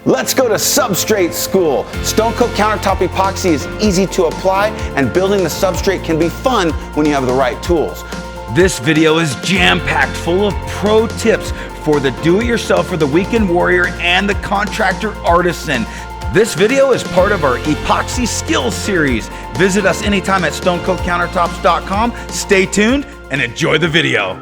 Let's go to substrate school. Stone Coat Countertop Epoxy is easy to apply, and building the substrate can be fun when you have the right tools. This video is jam-packed full of pro tips for the do-it-yourselfer, the weekend warrior, and the contractor artisan. This video is part of our Epoxy Skills series. Visit us anytime at stonecoatcountertops.com. Stay tuned and enjoy the video.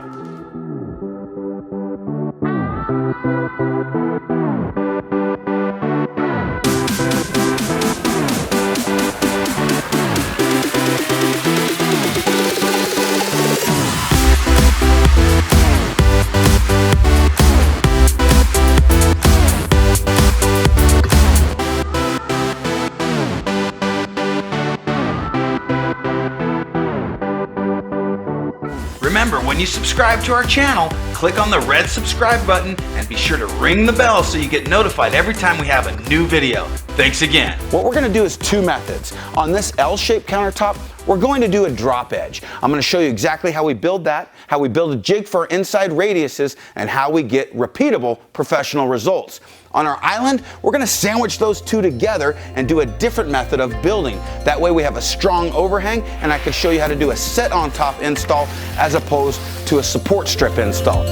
Remember, when you subscribe to our channel, click on the red subscribe button and be sure to ring the bell so you get notified every time we have a new video. Thanks again. What we're going to do is two methods. On this L-shaped countertop, we're going to do a drop edge. I'm going to show you exactly how we build that, how we build a jig for our inside radiuses, and how we get repeatable professional results. On our island, we're going to sandwich those two together and do a different method of building. That way we have a strong overhang, and I can show you how to do a set on top install as opposed to a support strip install.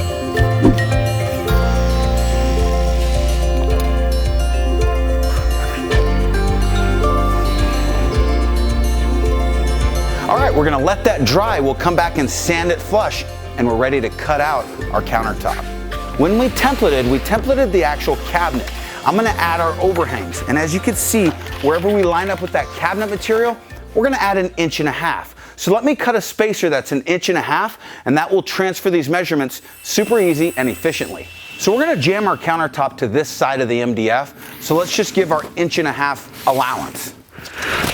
All right, we're going to let that dry. We'll come back and sand it flush, and we're ready to cut out our countertop. When we templated the actual cabinet. I'm going to add our overhangs, and as you can see, wherever we line up with that cabinet material, we're going to add 1.5 inches. So let me cut a spacer that's 1.5 inches, and that will transfer these measurements super easy and efficiently. So we're going to jam our countertop to this side of the MDF, so let's just give our 1.5 inches allowance.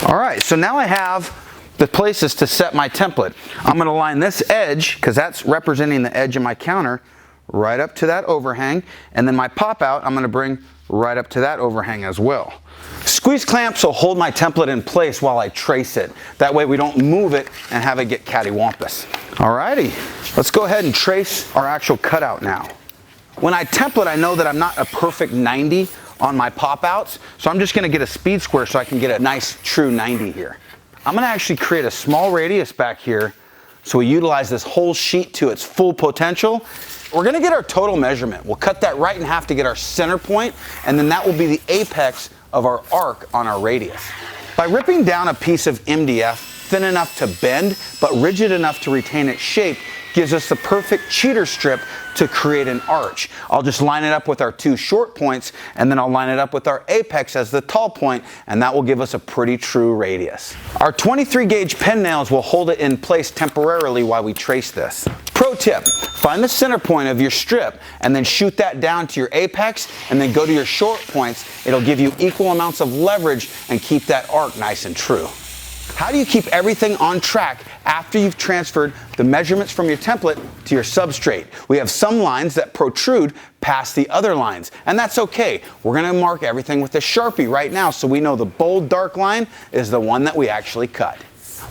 All right, so now I have the places to set my template. I'm going to line this edge, because that's representing the edge of my counter, right up to that overhang, and then my pop out I'm going to bring right up to that overhang as well. Squeeze clamps will hold my template in place while I trace it. That way we don't move it and have it get cattywampus. Alrighty, let's go ahead and trace our actual cutout now. When I template, I know that I'm not a perfect 90 on my pop outs, so I'm just going to get a speed square so I can get a nice true 90 here. I'm going to actually create a small radius back here so we utilize this whole sheet to its full potential. We're going to get our total measurement. We'll cut that right in half to get our center point, and then that will be the apex of our arc on our radius. By ripping down a piece of MDF thin enough to bend but rigid enough to retain its shape gives us the perfect cheater strip to create an arch. I'll just line it up with our two short points, and then I'll line it up with our apex as the tall point, and that will give us a pretty true radius. Our 23 gauge pen nails will hold it in place temporarily while we trace this. Pro tip, find the center point of your strip and then shoot that down to your apex, and then go to your short points. It'll give you equal amounts of leverage and keep that arc nice and true. How do you keep everything on track after you've transferred the measurements from your template to your substrate? We have some lines that protrude past the other lines, and that's okay. We're going to mark everything with a Sharpie right now so we know the bold dark line is the one that we actually cut.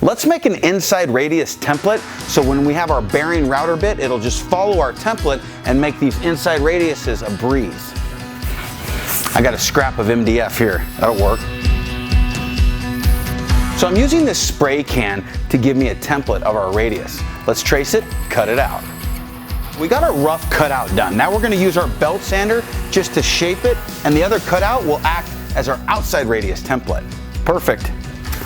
Let's make an inside radius template so when we have our bearing router bit, it'll just follow our template and make these inside radiuses a breeze. I got a scrap of MDF here. That'll work. So I'm using this spray can to give me a template of our radius. Let's trace it, cut it out. We got our rough cutout done. Now we're going to use our belt sander just to shape it, and the other cutout will act as our outside radius template. Perfect.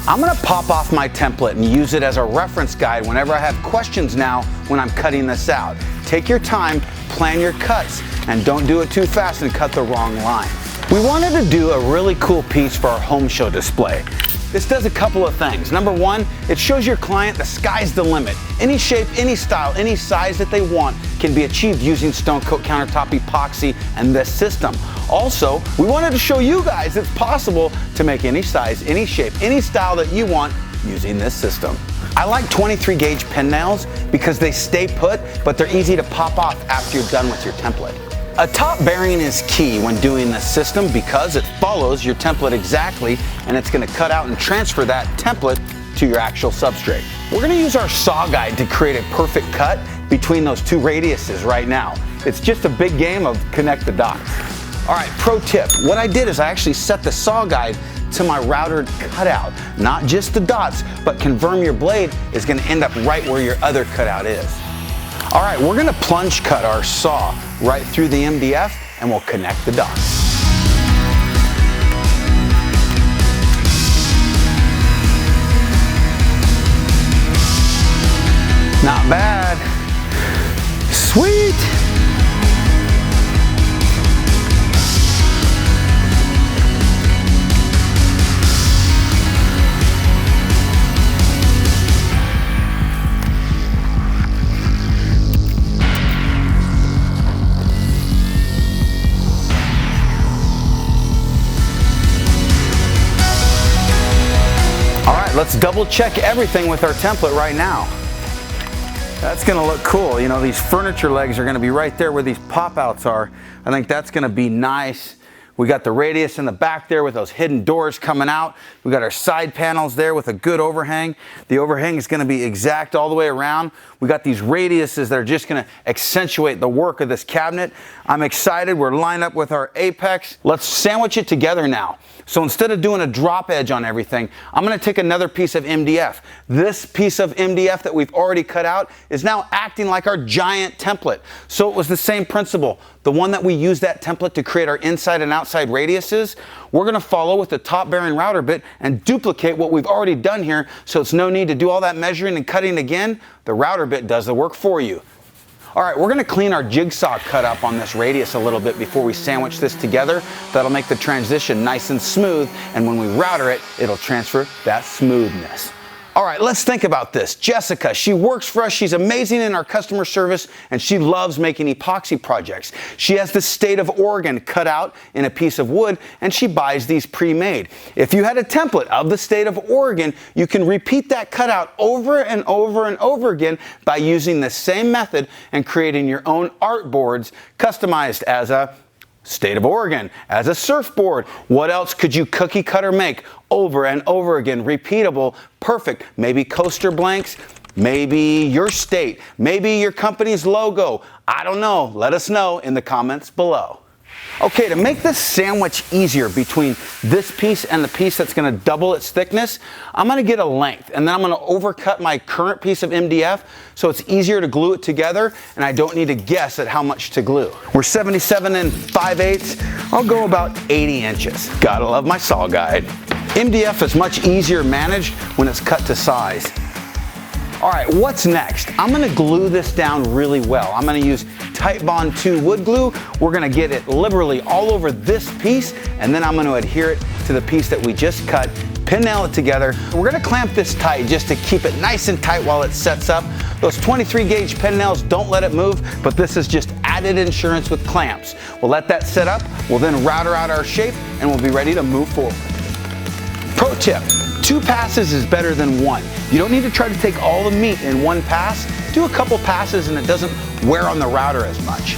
I'm going to pop off my template and use it as a reference guide whenever I have questions now when I'm cutting this out. Take your time, plan your cuts, and don't do it too fast and cut the wrong line. We wanted to do a really cool piece for our home show display. This does a couple of things. Number one, it shows your client the sky's the limit. Any shape, any style, any size that they want can be achieved using Stone Coat Countertop Epoxy and this system. Also, we wanted to show you guys it's possible to make any size, any shape, any style that you want using this system. I like 23 gauge pen nails because they stay put, but they're easy to pop off after you're done with your template. A top bearing is key when doing this system because it follows your template exactly, and it's going to cut out and transfer that template to your actual substrate. We're going to use our saw guide to create a perfect cut between those two radiuses right now. It's just a big game of connect the dots. All right, pro tip. What I did is I actually set the saw guide to my routered cutout. Not just the dots, but confirm your blade is gonna end up right where your other cutout is. All right, we're gonna plunge cut our saw right through the MDF and we'll connect the dots. Not bad. Sweet. All right, let's double check everything with our template right now. That's gonna look cool. You know, these furniture legs are gonna be right there where these pop-outs are. I think that's gonna be nice. We got the radius in the back there with those hidden doors coming out. We got our side panels there with a good overhang. The overhang is gonna be exact all the way around. We got these radiuses that are just gonna accentuate the work of this cabinet. I'm excited, we're lined up with our apex. Let's sandwich it together now. So instead of doing a drop edge on everything, I'm gonna take another piece of MDF. This piece of MDF that we've already cut out is now acting like our giant template. So it was the same principle. The one that we used that template to create our inside and outside radiuses, we're gonna follow with the top bearing router bit and duplicate what we've already done here, so it's no need to do all that measuring and cutting again. The router bit does the work for you. All right, we're gonna clean our jigsaw cut up on this radius a little bit before we sandwich this together. That'll make the transition nice and smooth, and when we router it, it'll transfer that smoothness. All right, let's think about this. Jessica, she works for us. She's amazing in our customer service, and she loves making epoxy projects. She has the state of Oregon cut out in a piece of wood, and she buys these pre-made. If you had a template of the state of Oregon, you can repeat that cutout over and over and over again by using the same method and creating your own art boards customized as a state of Oregon, as a surfboard. What else could you cookie cutter make over and over again? Repeatable, perfect. Maybe coaster blanks, maybe your state, maybe your company's logo. I don't know. Let us know in the comments below. Okay, to make this sandwich easier between this piece and the piece that's gonna double its thickness, I'm gonna get a length and then I'm gonna overcut my current piece of MDF so it's easier to glue it together and I don't need to guess at how much to glue. We're 77 5/8. I'll go about 80 inches. Gotta love my saw guide. MDF is much easier managed when it's cut to size. All right, what's next? I'm gonna glue this down really well. I'm gonna use Titebond 2 wood glue. We're gonna get it liberally all over this piece, and then I'm gonna adhere it to the piece that we just cut, pin nail it together. We're gonna clamp this tight just to keep it nice and tight while it sets up. Those 23 gauge pin nails, don't let it move, but this is just added insurance with clamps. We'll let that set up, we'll then router out our shape, and we'll be ready to move forward. Pro tip. 2 passes is better than 1. You don't need to try to take all the meat in 1 pass. Do a couple passes and it doesn't wear on the router as much.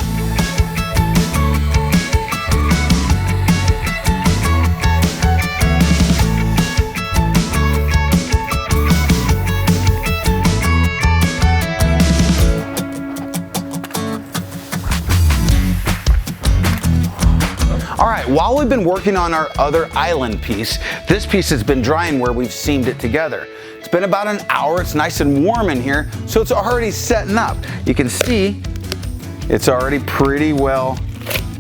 All right, while we've been working on our other island piece, this piece has been drying where we've seamed it together. It's been about an hour, it's nice and warm in here, so it's already setting up. You can see it's already pretty well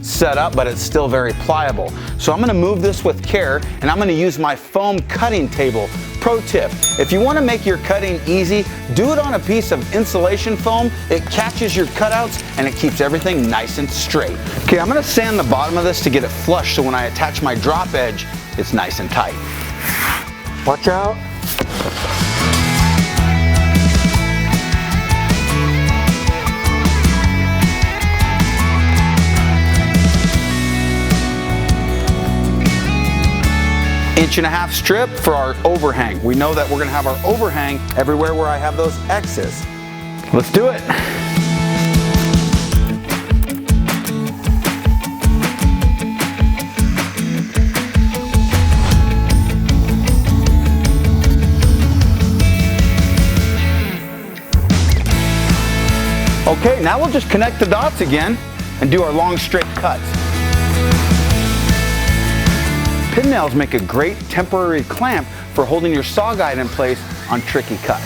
set up, but it's still very pliable. So I'm gonna move this with care, and I'm gonna use my foam cutting table. Pro tip, if you wanna make your cutting easy, do it on a piece of insulation foam. It catches your cutouts and it keeps everything nice and straight. Okay, I'm gonna sand the bottom of this to get it flush so when I attach my drop edge, it's nice and tight. Watch out. Inch-and-a-half strip for our overhang. We know that we're gonna have our overhang everywhere where I have those X's. Let's do it. Okay, now we'll just connect the dots again and do our long straight cuts. Pin nails make a great temporary clamp for holding your saw guide in place on tricky cuts.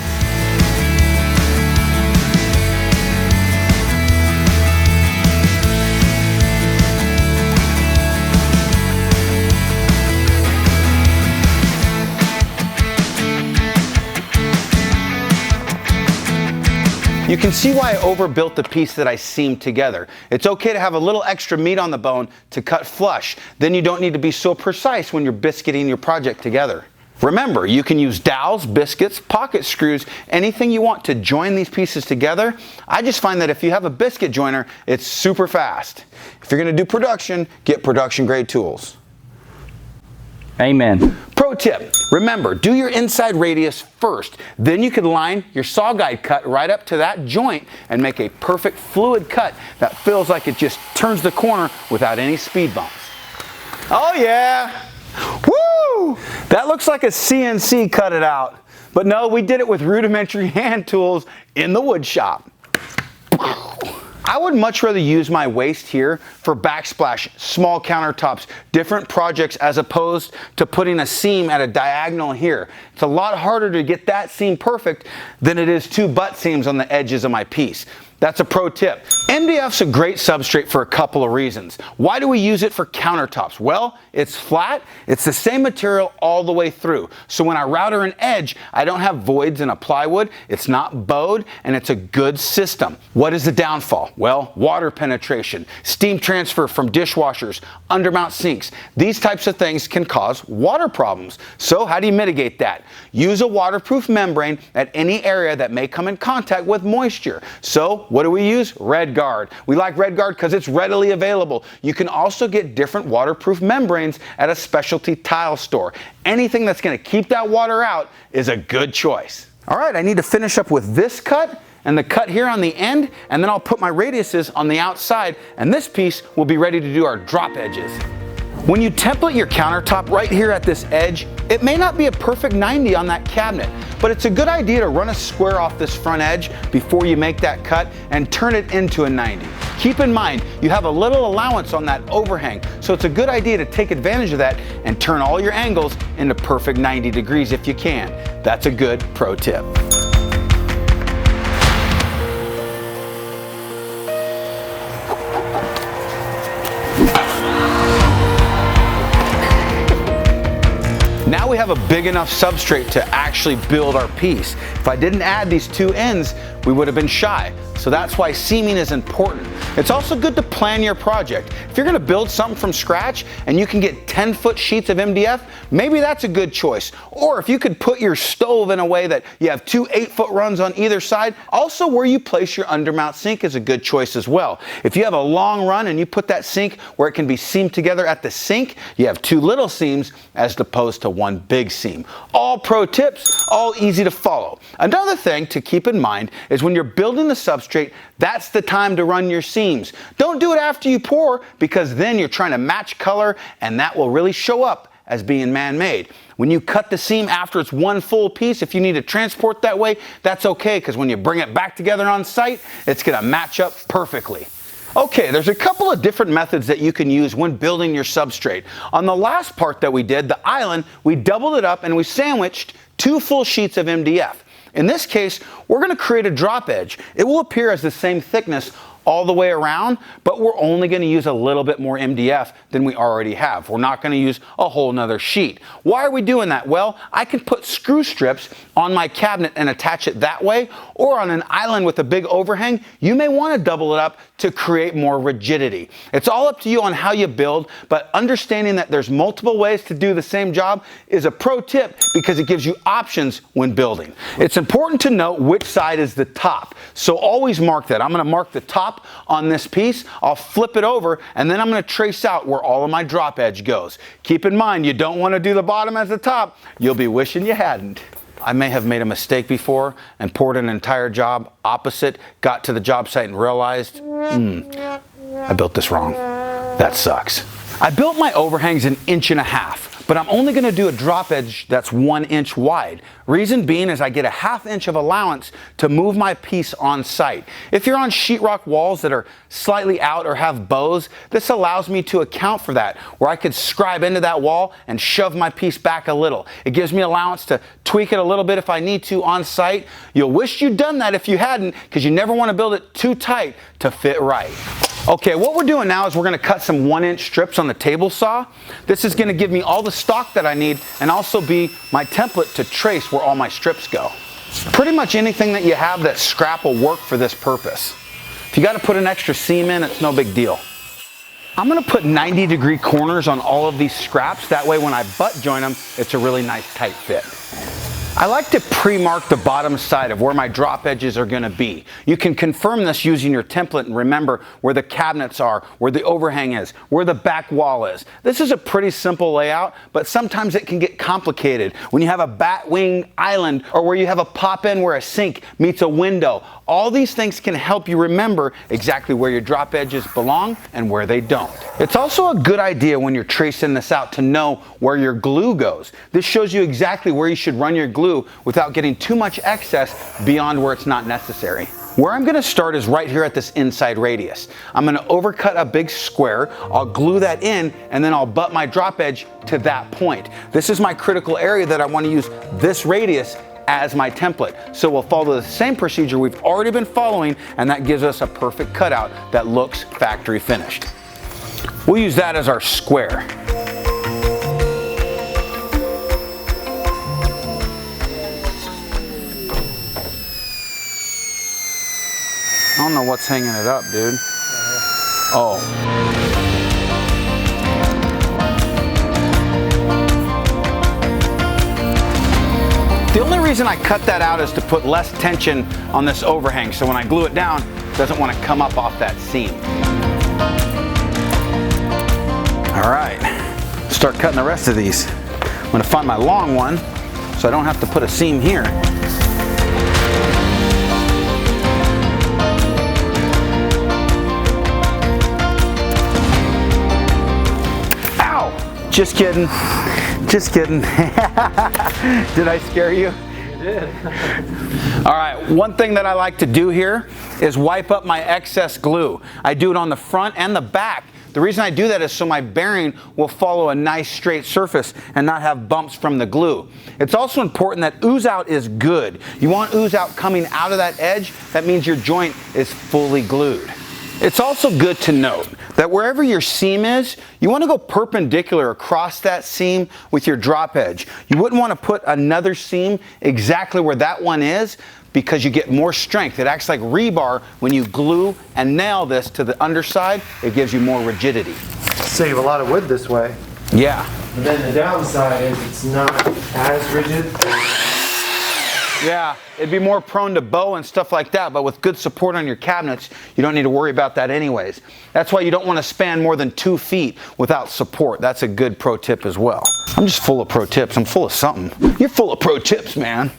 You can see why I overbuilt the piece that I seamed together. It's okay to have a little extra meat on the bone to cut flush. Then you don't need to be so precise when you're biscuiting your project together. Remember, you can use dowels, biscuits, pocket screws, anything you want to join these pieces together. I just find that if you have a biscuit joiner, it's super fast. If you're going to do production, get production grade tools. Amen. Pro tip, remember, do your inside radius first. Then you can line your saw guide cut right up to that joint and make a perfect fluid cut that feels like it just turns the corner without any speed bumps. Oh yeah! Woo! That looks like a CNC cut it out. But no, we did it with rudimentary hand tools in the wood shop. I would much rather use my waste here for backsplash, small countertops, different projects, as opposed to putting a seam at a diagonal here. It's a lot harder to get that seam perfect than it is two butt seams on the edges of my piece. That's a pro tip. MDF's a great substrate for a couple of reasons. Why do we use it for countertops? Well, it's flat, it's the same material all the way through. So when I router an edge, I don't have voids in a plywood, it's not bowed, and it's a good system. What is the downfall? Well, water penetration, steam transfer from dishwashers, undermount sinks. These types of things can cause water problems. So how do you mitigate that? Use a waterproof membrane at any area that may come in contact with moisture. So what do we use? Red Guard. We like Red Guard because it's readily available. You can also get different waterproof membranes at a specialty tile store. Anything that's going to keep that water out is a good choice. All right, I need to finish up with this cut and the cut here on the end, and then I'll put my radiuses on the outside, and this piece will be ready to do our drop edges. When you template your countertop right here at this edge, it may not be a perfect 90 on that cabinet, but it's a good idea to run a square off this front edge before you make that cut and turn it into a 90. Keep in mind, you have a little allowance on that overhang, so it's a good idea to take advantage of that and turn all your angles into perfect 90 degrees if you can. That's a good pro tip. Now we have a big enough substrate to actually build our piece. If I didn't add these two ends, we would have been shy. So that's why seaming is important. It's also good to plan your project. If you're gonna build something from scratch and you can get 10-foot sheets of MDF, maybe that's a good choice. Or if you could put your stove in a way that you have two 8-foot runs on either side, also where you place your undermount sink is a good choice as well. If you have a long run and you put that sink where it can be seamed together at the sink, you have two little seams as opposed to one big seam. All pro tips, all easy to follow. Another thing to keep in mind is when you're building the substrate, that's the time to run your seams. Don't do it after you pour, because then you're trying to match color and that will really show up as being man-made. When you cut the seam after it's one full piece, if you need to transport that way, that's okay, because when you bring it back together on site, it's gonna match up perfectly. Okay, there's a couple of different methods that you can use when building your substrate. On the last part that we did, the island, we doubled it up and we sandwiched 2 full sheets of MDF. In this case, we're going to create a drop edge. It will appear as the same thickness all the way around, but we're only going to use a little bit more MDF than we already have. We're not going to use a whole nother sheet. Why are we doing that? Well, I can put screw strips on my cabinet and attach it that way, or on an island with a big overhang, you may want to double it up to create more rigidity. It's all up to you on how you build, but understanding that there's multiple ways to do the same job is a pro tip, because it gives you options when building. It's important to note which side is the top, so always mark that. I'm going to mark the top on this piece, I'll flip it over, and then I'm going to trace out where all of my drop edge goes. Keep in mind, you don't want to do the bottom as the top. You'll be wishing you hadn't. I may have made a mistake before and poured an entire job opposite, got to the job site and realized, I built this wrong. That sucks. I built my overhangs 1.5 inches, but I'm only gonna do a drop edge that's 1 inch wide. Reason being is I get a 1/2 inch of allowance to move my piece on site. If you're on sheetrock walls that are slightly out or have bows, this allows me to account for that, where I could scribe into that wall and shove my piece back a little. It gives me allowance to tweak it a little bit if I need to on site. You'll wish you'd done that if you hadn't, because you never want to build it too tight to fit right. Okay, what we're doing now is we're gonna cut some 1 inch strips on the table saw. This is gonna give me all the stock that I need and also be my template to trace where all my strips go. Pretty much anything that you have that scrap will work for this purpose. If you gotta put an extra seam in, it's no big deal. I'm gonna put 90-degree corners on all of these scraps. That way when I butt join them, it's a really nice tight fit. I like to pre-mark the bottom side of where my drop edges are gonna be. You can confirm this using your template and remember where the cabinets are, where the overhang is, where the back wall is. This is a pretty simple layout, but sometimes it can get complicated when you have a bat wing island or where you have a pop in where a sink meets a window. All these things can help you remember exactly where your drop edges belong and where they don't. It's also a good idea when you're tracing this out to know where your glue goes. This shows you exactly where you should run your glue without getting too much excess beyond where it's not necessary. Where I'm gonna start is right here at this inside radius. I'm gonna overcut a big square, I'll glue that in, and then I'll butt my drop edge to that point. This is my critical area that I wanna use this radius as my template. So we'll follow the same procedure we've already been following, and that gives us a perfect cutout that looks factory finished. We'll use that as our square. I don't know what's hanging it up, dude. Oh. The only reason I cut that out is to put less tension on this overhang, so when I glue it down, it doesn't want to come up off that seam. All right, start cutting the rest of these. I'm gonna find my long one, so I don't have to put a seam here. Just kidding. Just kidding. Did I scare you? You did. All right, one thing that I like to do here is wipe up my excess glue. I do it on the front and the back. The reason I do that is so my bearing will follow a nice straight surface and not have bumps from the glue. It's also important that ooze out is good. You want ooze out coming out of that edge. That means your joint is fully glued. It's also good to note that wherever your seam is, you want to go perpendicular across that seam with your drop edge. You wouldn't want to put another seam exactly where that one is because you get more strength. It acts like rebar when you glue and nail this to the underside. It gives you more rigidity. Save a lot of wood this way. Yeah. And then the downside is it's not as rigid. Yeah, it'd be more prone to bow and stuff like that, but with good support on your cabinets, you don't need to worry about that anyways. That's why you don't want to span more than 2 feet without support. That's a good pro tip as well. I'm just full of pro tips. I'm full of something. You're full of pro tips, man.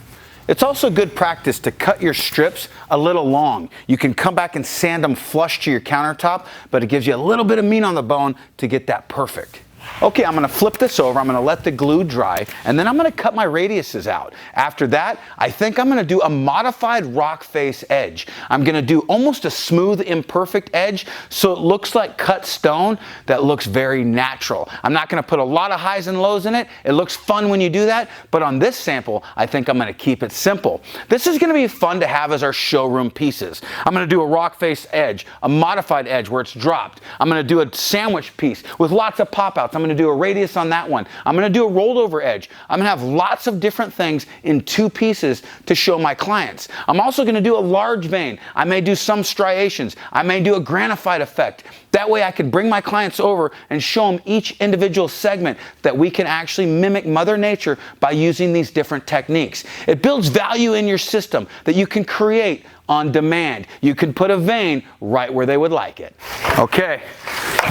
It's also good practice to cut your strips a little long. You can come back and sand them flush to your countertop, but it gives you a little bit of meat on the bone to get that perfect. Okay, I'm gonna flip this over, I'm gonna let the glue dry, and then I'm gonna cut my radiuses out. After that, I think I'm gonna do a modified Rockface edge. I'm gonna do almost a smooth, imperfect edge, so it looks like cut stone that looks very natural. I'm not gonna put a lot of highs and lows in it. It looks fun when you do that, but on this sample, I think I'm gonna keep it simple. This is gonna be fun to have as our showroom pieces. I'm gonna do a Rockface edge, a modified edge where it's dropped. I'm gonna do a sandwich piece with lots of pop-outs. I'm gonna do a radius on that one. I'm gonna do a rolled over edge. I'm gonna have lots of different things in 2 pieces to show my clients. I'm also gonna do a large vein. I may do some striations. I may do a granified effect. That way I can bring my clients over and show them each individual segment that we can actually mimic Mother Nature by using these different techniques. It builds value in your system that you can create on demand. You can put a vein right where they would like it. Okay,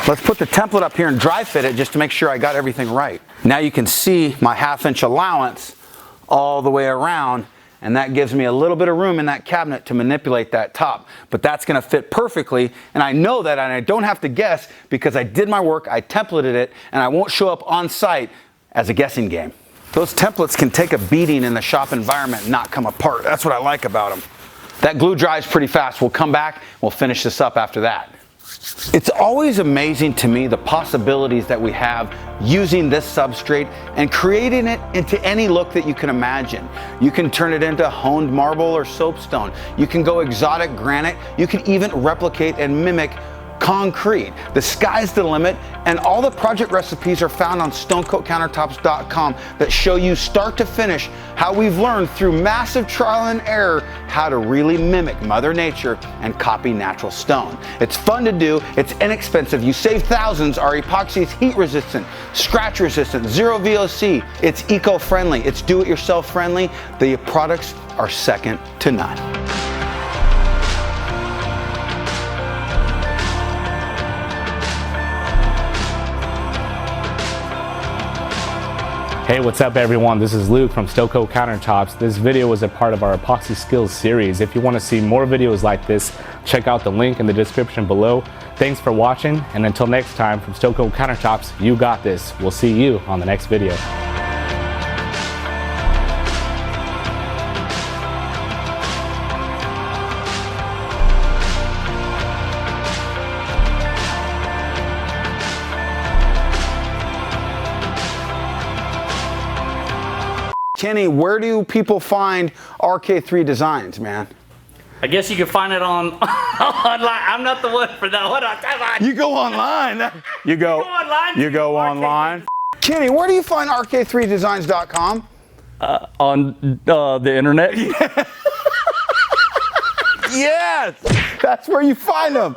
let's put the template up here and dry fit it just to make sure I got everything right. Now you can see my 1/2 inch allowance all the way around, and that gives me a little bit of room in that cabinet to manipulate that top. But that's gonna fit perfectly, and I know that, and I don't have to guess because I did my work, I templated it, and I won't show up on site as a guessing game. Those templates can take a beating in the shop environment and not come apart. That's what I like about them. That glue dries pretty fast. We'll come back, we'll finish this up after that. It's always amazing to me the possibilities that we have using this substrate and creating it into any look that you can imagine. You can turn it into honed marble or soapstone. You can go exotic granite. You can even replicate and mimic concrete. The sky's the limit, and all the project recipes are found on stonecoatcountertops.com that show you start to finish how we've learned through massive trial and error how to really mimic Mother Nature and copy natural stone. It's fun to do, it's inexpensive, you save thousands. Our epoxy is heat resistant, scratch resistant, zero VOC, it's eco-friendly, it's do-it-yourself friendly. The products are second to none. Hey, what's up everyone? This is Luke from Stone Coat Countertops. This video was a part of our epoxy skills series. If you want to see more videos like this, check out the link in the description below. Thanks for watching, and until next time, from Stone Coat Countertops, you got this. We'll see you on the next video. Kenny, where do people find RK3 Designs, man? I guess you can find it on online. I'm not the one for that. Hold on, come on. You go online. You go online. You go online. Kenny, where do you find RK3Designs.com? On the internet. Yes, that's where you find them.